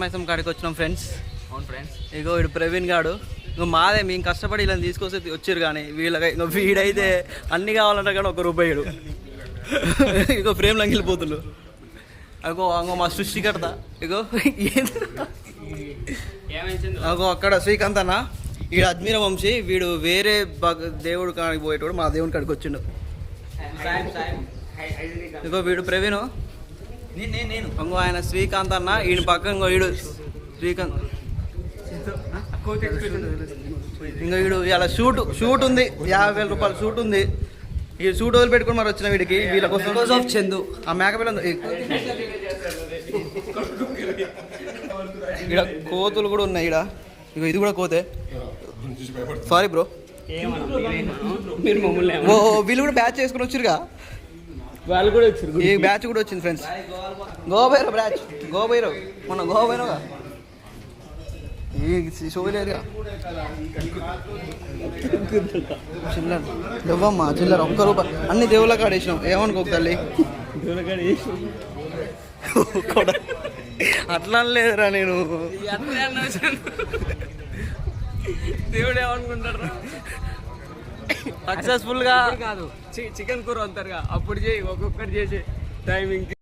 మైసం కాడికి వచ్చినాం ఫ్రెండ్స్. అవును ఫ్రెండ్స్. ఇగో వీడు ప్రవీణ్ గాడు. ఇంకో మాదే మేము కష్టపడి ఇలా తీసుకొస్తే వచ్చారు కానీ ఇంకో వీడైతే అన్ని కావాలంటే కానీ ₹1. ఇగో ఫ్రేమ్ లంగిలిపోతులు. అగో అంగో మా సృష్టికర్త. ఇగో అగో అక్కడ శ్రీకాంత్ అన్న. వీడు అజ్మీర వంశీ. వీడు వేరే దేవుడు కాడికి పోయేటోడు మా దేవుని కాడికి వచ్చిండు. ఇగో వీడు ప్రవీణ్. నేను ఇంకో ఆయన శ్రీకాంత్ అన్న. ఈయన పక్క ఇంకో వీడు శ్రీకాంత్. ఇంకా వీడు ఇలా షూట్ ఉంది, ₹50,000 షూట్ ఉంది. ఈ షూట్ వదిలి పెట్టుకుని మరి వచ్చిన వీడికి వీళ్ళ కోసం చందు ఆ మేకపిల్ల ఇక్కడ కోతులు కూడా ఉన్నాయి. ఇక్కడ ఇక ఇది కూడా కోతే. Sorry bro. ఓ వీళ్ళు కూడా బ్యాచ్ చేసుకుని వచ్చిరుగా. వాళ్ళు కూడా వచ్చారు. ఈ బ్యాచ్ కూడా వచ్చింది ఫ్రెండ్స్. గోబైరవ్ బ్యాచ్. గోబైరవ్ మొన్న గోబైరవ్గా ఈ షోలేరుగా. చిల్లర ఇవ్వమ్మా, చిల్లర ₹1. అన్ని దేవుళ్ళ కాడ వేసినాం. ఏమనుకో తల్లి, అట్లా లేదురా. నేను దేవుడు ఏమనుకుంటారు? సక్సెస్ఫుల్ గా కాదు, చికెన్ కూర అంటారుగా, అప్పుడు చేయి. ఒక్కొక్కటి చేసి టైమింగ్